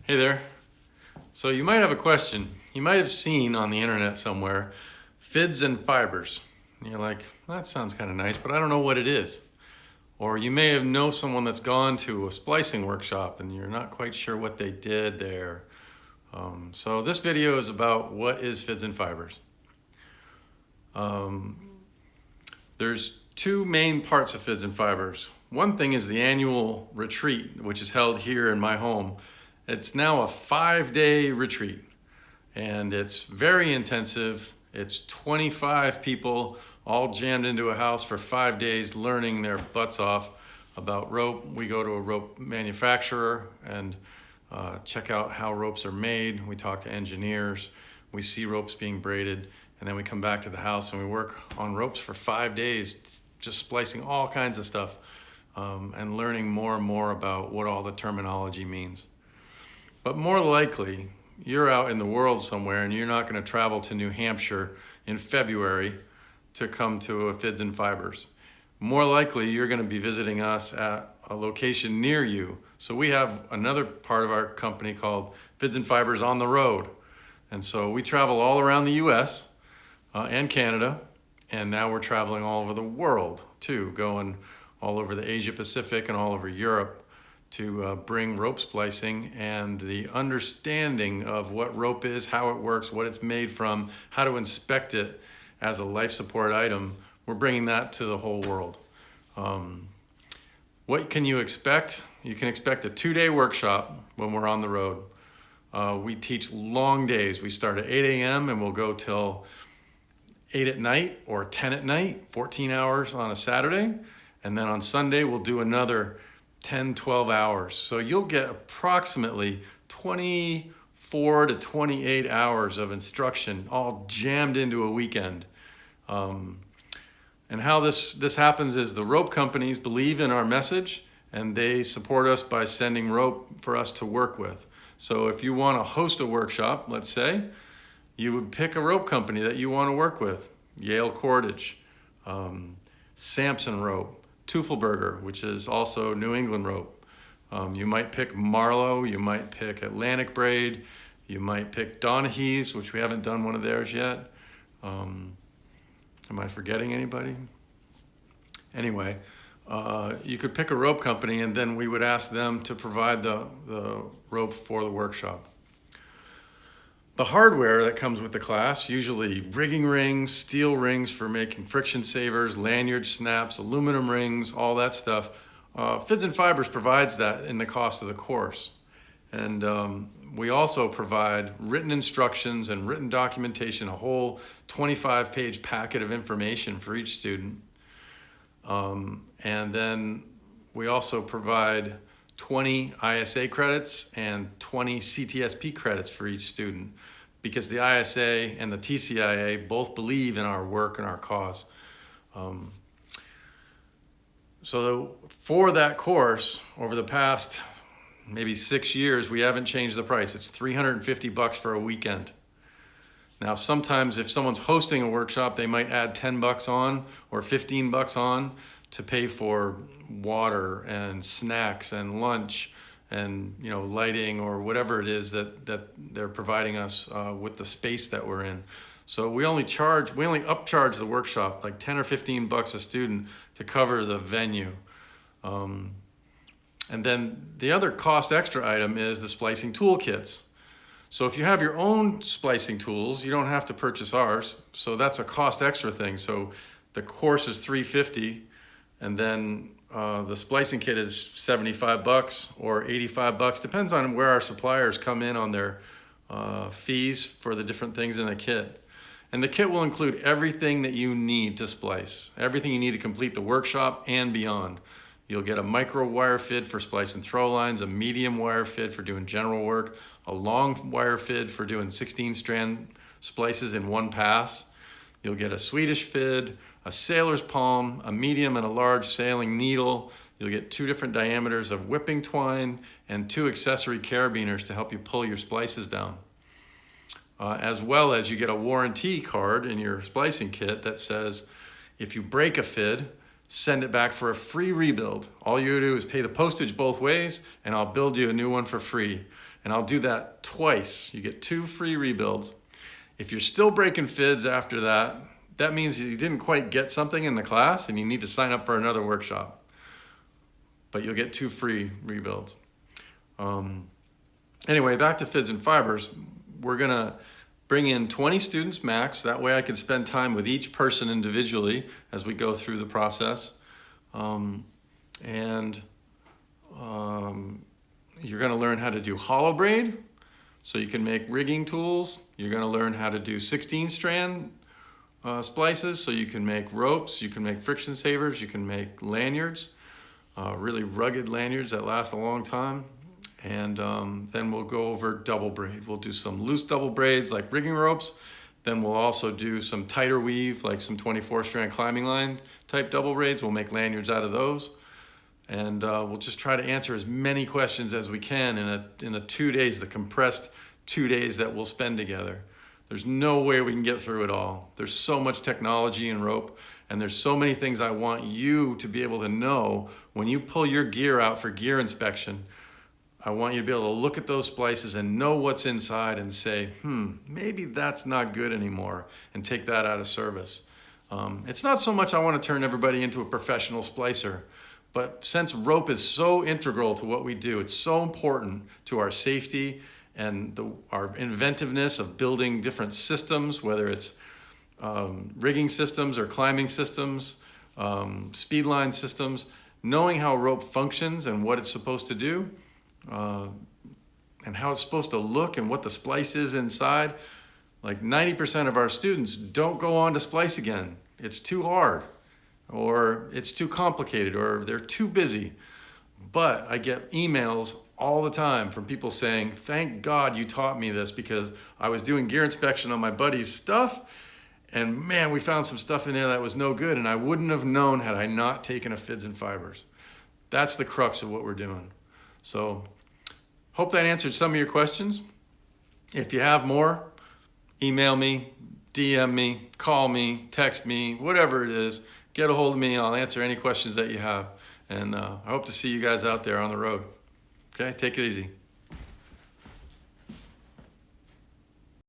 Hey there. So you might have a question. You might have seen on the internet somewhere, Fids and Fibers. And you're like, that sounds kind of nice, but I don't know what it is. Or you may have known someone that's gone to a splicing workshop and you're not quite sure what they did there. So this video is about what is Fids and Fibers. There's two main parts of Fids and Fibers. One thing is the annual retreat, which is held here in my home. It's now a 5-day retreat, and it's very intensive. It's 25 people all jammed into a house for 5 days learning their butts off about rope. We go to a rope manufacturer and check out how ropes are made. We talk to engineers. We see ropes being braided, and then we come back to the house and we work on ropes for 5 days, just splicing all kinds of stuff and learning more and more about what all the terminology means. But more likely, you're out in the world somewhere and you're not going to travel to New Hampshire in February to come to a Fids and Fibers. More likely, you're going to be visiting us at a location near you. So we have another part of our company called Fids and Fibers on the Road. And so we travel all around the US and Canada, and now we're traveling all over the world too, going all over the Asia Pacific and all over Europe to bring rope splicing and the understanding of what rope is, how it works, what it's made from, how to inspect it as a life support item. We're bringing that to the whole world. What can you expect? You can expect a 2-day workshop when we're on the road. We teach long days. We start at 8 a.m. and we'll go till 8 at night or 10 at night, 14 hours on a Saturday. And then on Sunday, we'll do another 10, 12 hours. So you'll get approximately 24 to 28 hours of instruction all jammed into a weekend. And how this happens is the rope companies believe in our message and they support us by sending rope for us to work with. So if you want to host a workshop, let's say, you would pick a rope company that you want to work with. Yale Cordage, Samson Rope, Teufelberger, which is also New England rope. You might pick Marlowe, you might pick Atlantic Braid, you might pick Donaghy's, which we haven't done one of theirs yet. Am I forgetting anybody? Anyway, you could pick a rope company and then we would ask them to provide the rope for the workshop. The hardware that comes with the class, usually rigging rings, steel rings for making friction savers, lanyard snaps, aluminum rings, all that stuff. Fids and Fibers provides that in the cost of the course. And we also provide written instructions and written documentation, a whole 25-page packet of information for each student. And then we also provide 20 ISA credits and 20 CTSP credits for each student, because the ISA and the TCIA both believe in our work and our cause. So for that course, over the past maybe 6 years, we haven't changed the price. It's $350 for a weekend. Now, sometimes if someone's hosting a workshop, they might add $10 on or $15 on to pay for water and snacks and lunch and lighting or whatever it is that they're providing us with the space that we're in. So we only upcharge the workshop like 10 or $15 a student to cover the venue. And then the other cost extra item is the splicing toolkits. So if you have your own splicing tools, you don't have to purchase ours. So that's a cost extra thing. So the course is $350, and then the splicing kit is $75 or $85. Depends on where our suppliers come in on their fees for the different things in the kit. And the kit will include everything that you need to splice, everything you need to complete the workshop and beyond. You'll get a micro wire fid for splicing throw lines, a medium wire fid for doing general work, a long wire fid for doing 16-strand splices in one pass. You'll get a Swedish fid, a sailor's palm, a medium and a large sailing needle. You'll get 2 different diameters of whipping twine and 2 accessory carabiners to help you pull your splices down. As well as you get a warranty card in your splicing kit that says, if you break a fid, send it back for a free rebuild. All you do is pay the postage both ways and I'll build you a new one for free. And I'll do that twice. You get 2 free rebuilds. If you're still breaking fids after that, that means you didn't quite get something in the class and you need to sign up for another workshop. But you'll get 2 free rebuilds. Anyway, back to Fids and Fibers. We're gonna bring in 20 students max. That way I can spend time with each person individually as we go through the process. You're gonna learn how to do hollow braid, so you can make rigging tools. You're gonna learn how to do 16 strand splices, so you can make ropes, you can make friction savers, you can make lanyards, really rugged lanyards that last a long time. And then we'll go over double braid. We'll do some loose double braids like rigging ropes. Then we'll also do some tighter weave, like some 24 strand climbing line type double braids. We'll make lanyards out of those. And we'll just try to answer as many questions as we can in the 2 days, the compressed 2 days that we'll spend together. There's no way we can get through it all. There's so much technology in rope, and there's so many things I want you to be able to know when you pull your gear out for gear inspection. I want you to be able to look at those splices and know what's inside and say, maybe that's not good anymore, and take that out of service. It's not so much I want to turn everybody into a professional splicer, but since rope is so integral to what we do, it's so important to our safety and our inventiveness of building different systems, whether it's rigging systems or climbing systems, speed line systems, knowing how rope functions and what it's supposed to do, and how it's supposed to look and what the splice is inside. Like 90% of our students don't go on to splice again. It's too hard, or it's too complicated, or they're too busy. But I get emails all the time from people saying, thank God you taught me this, because I was doing gear inspection on my buddy's stuff, and man, we found some stuff in there that was no good, and I wouldn't have known had I not taken a Fids and Fibers. That's the crux of what we're doing. So hope that answered some of your questions. If you have more, email me, DM me, call me, text me, whatever it is, get a hold of me. I'll answer any questions that you have. And I hope to see you guys out there on the road. Okay, take it easy.